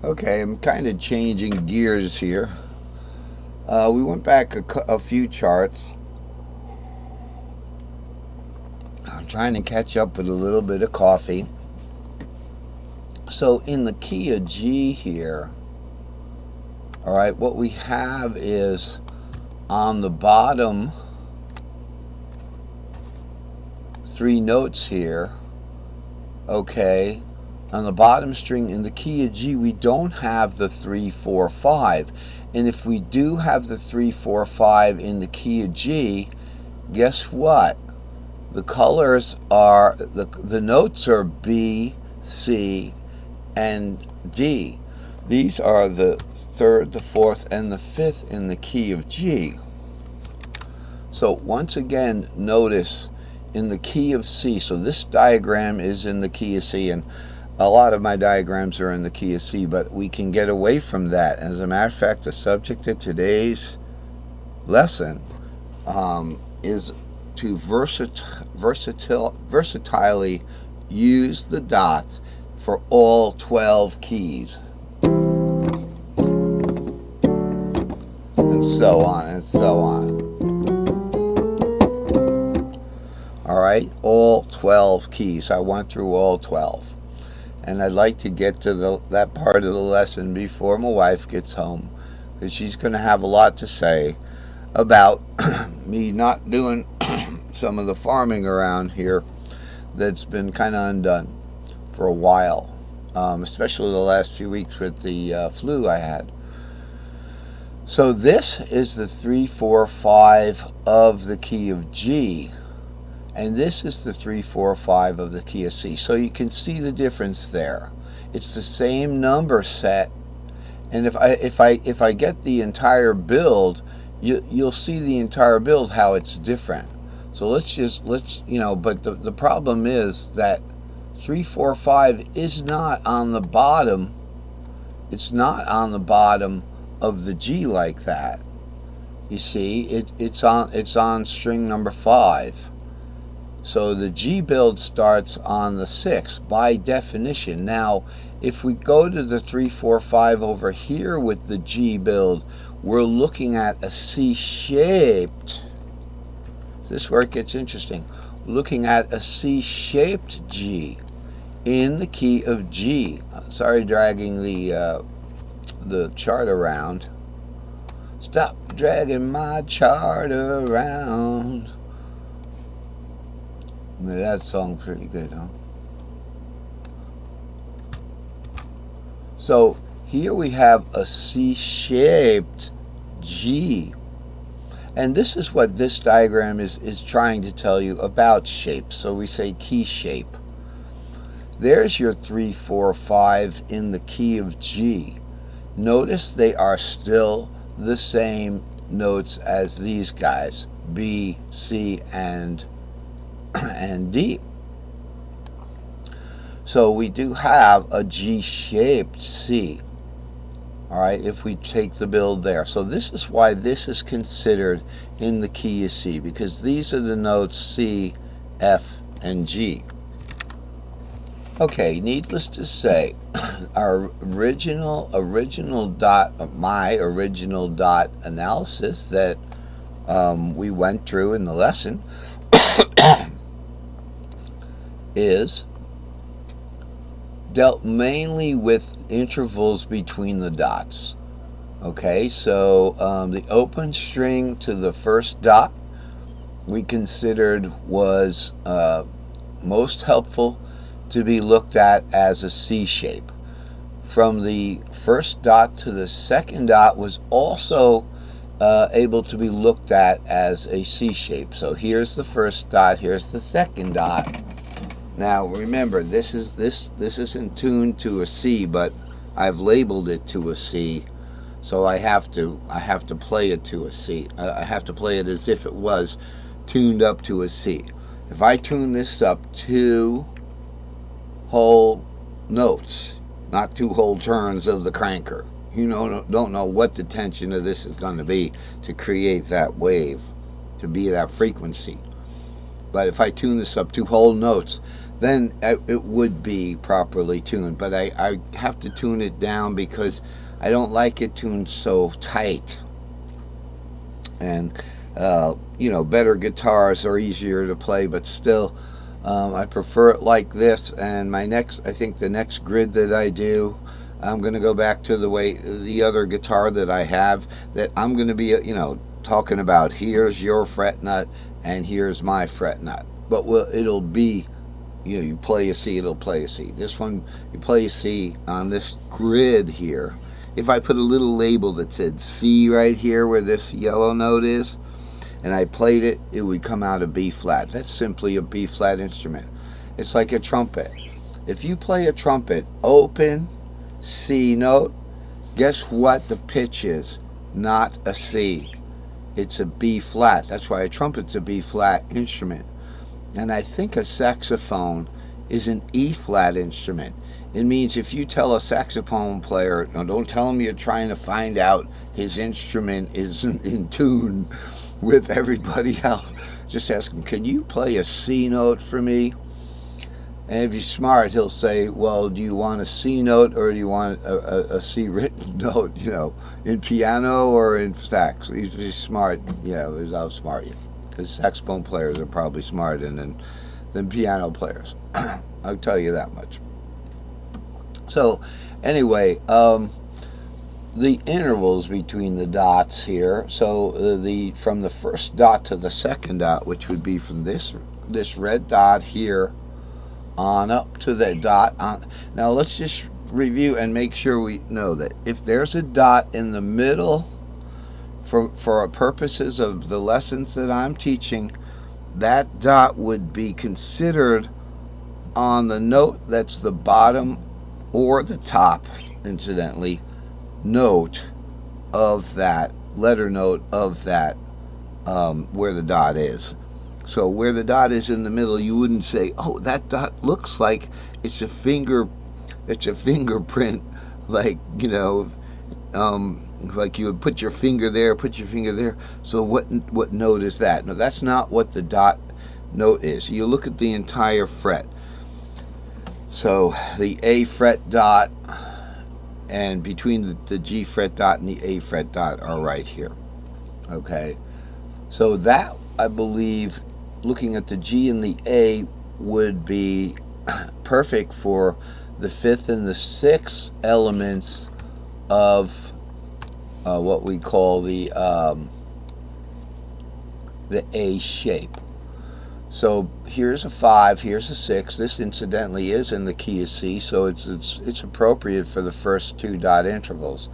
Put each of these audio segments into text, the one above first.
Okay, I'm kind of changing gears here. We went back a few charts. I'm trying to catch up with a little bit of coffee. So in the key of G here, all right, what we have is on the bottom three notes here, okay, on the bottom string in the key of G, we don't have the 3, 4, 5. And if we do have the 3, 4, 5 in the key of G, guess what? The colors are, the notes are B, C, and D. These are the third, the fourth, and the fifth in the key of G. So once again, notice in the key of C, so this diagram is in the key of C, and a lot of my diagrams are in the key of C, but we can get away from that. As a matter of fact, the subject of today's lesson is to versatilely use the dots for all 12 keys, and so on and so on. All right, all 12 keys. I went through all 12. And I'd like to get to that part of the lesson before my wife gets home, because she's going to have a lot to say about me not doing some of the farming around here that's been kind of undone for a while, especially the last few weeks with the flu I had. So this is the 3, 4, 5 of the key of G, and this is the 3, 4, 5 of the key of C. So you can see the difference there. It's the same number set, and if I get the entire build, you'll see the entire build how it's different. So let's but the problem is that 3, 4, 5 is not on the bottom. It's not on the bottom of the G like that. You see, it's on string number 5. So the G build starts on the 6 by definition. Now, if we go to the 3, 4, 5 over here with the G build, we're looking at a C-shaped. This is where it gets interesting. Looking at a C-shaped G in the key of G. Sorry, dragging the chart around. Stop dragging my chart around. That song's pretty good, huh? So here we have a C-shaped G. And this is what this diagram is trying to tell you about shapes. So we say key shape. There's your 3, 4, 5 in the key of G. Notice they are still the same notes as these guys, B, C, and D. So we do have a G-shaped C, all right, if we take the build there. So this is why this is considered in the key of C, because these are the notes C, F, and G. Okay, needless to say, our original dot, my original dot analysis that we went through in the lesson is dealt mainly with intervals between the dots. Okay, so the open string to the first dot we considered was most helpful to be looked at as a C shape. From the first dot to the second dot was also able to be looked at as a C shape. So here's the first dot, here's the second dot. Now remember, this isn't tuned to a C, but I've labeled it to a C, so I have to play it to a C. I have to play it as if it was tuned up to a C. If I tune this up 2 whole notes, not 2 whole turns of the cranker, you don't know what the tension of this is going to be to create that wave, to be that frequency. But if I tune this up 2 whole notes, then it would be properly tuned. But I have to tune it down because I don't like it tuned so tight. And better guitars are easier to play, but still, I prefer it like this. And I think the next grid that I do, I'm going to go back to the other guitar that I have, that I'm going to be, talking about. Here's your fret nut, and here's my fret nut. But it'll be, you play a C, it'll play a C. This one, you play a C on this grid here. If I put a little label that said C right here where this yellow note is, and I played it, it would come out a B flat. That's simply a B flat instrument. It's like a trumpet. If you play a trumpet, open C note, guess what the pitch is? Not a C. It's a B flat. That's why a trumpet's a B flat instrument. And I think a saxophone is an E flat instrument. It means if you tell a saxophone player, no, don't tell him you're trying to find out his instrument isn't in tune with everybody else. Just ask him, can you play a C note for me? And if he's smart, he'll say, well, do you want a C note or do you want a C written note, in piano or in sax? He's smart, he's outsmart you. Because saxophone players are probably smarter than piano players. I'll tell you that much. So, anyway, the intervals between the dots here. So from the first dot to the second dot, which would be from this red dot here on up to the dot on. Now let's just review and make sure we know that if there's a dot in the middle, for purposes of the lessons that I'm teaching, that dot would be considered on the note that's the bottom or the top, incidentally, note of that, letter note of that, where the dot is. So where the dot is in the middle, you wouldn't say, oh, that dot looks like it's a fingerprint, like, like you would put your finger there, so what note is that? No, that's not what the dot note is. You look at the entire fret. So the A fret dot, and between the G fret dot and the A fret dot are right here. Okay, so that, I believe, looking at the G and the A would be perfect for the fifth and the sixth elements of what we call the A shape. So here's a 5, here's a 6. This incidentally is in the key of C, so it's appropriate for the first two dot intervals.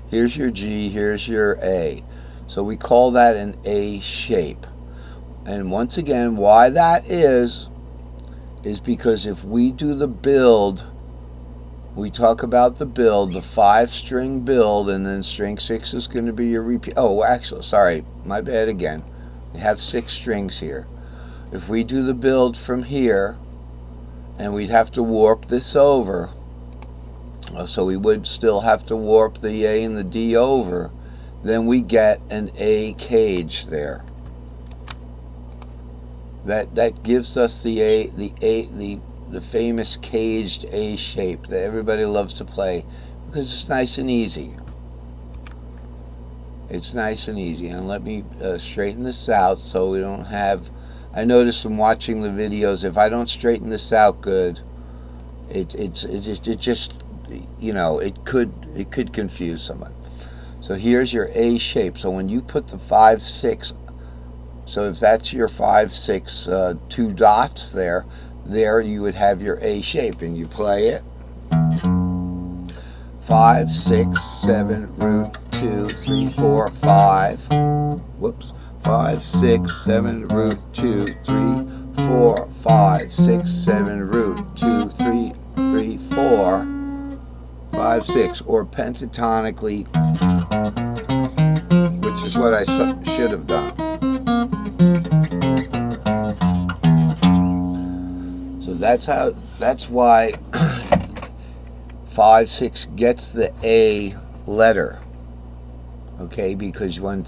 Here's your G, here's your A. So we call that an A shape. And once again, why that is because if we do the build, we talk about the build, the 5-string build, and then string 6 is going to be your repeat. Oh, actually, sorry, my bad again. We have 6 strings here. If we do the build from here, and we'd have to warp this over, so we would still have to warp the A and the D over, then we get an A cage there. That gives us the famous caged A shape that everybody loves to play because it's nice and easy. It's nice and easy. And let me straighten this out so we don't have. I noticed from watching the videos, if I don't straighten this out good, it just it could confuse someone. So here's your A shape. So when you put the 5, 6, so if that's your 5, 6, 2 dots there you would have your A shape, and you play it 5, 6, 7, root 2, 3, 4, 5. Whoops. 5, 6, 7, root 2, 3, 4, 5, 6, 7, root 2, 3, 3, 4, 5, 6, or pentatonically, which is what I should have done. So that's why 5, 6 gets the A letter. Okay, because when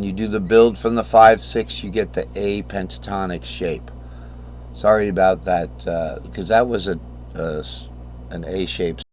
you do the build from the 5, 6, you get the A pentatonic shape. Sorry about that, because that was a an A-shaped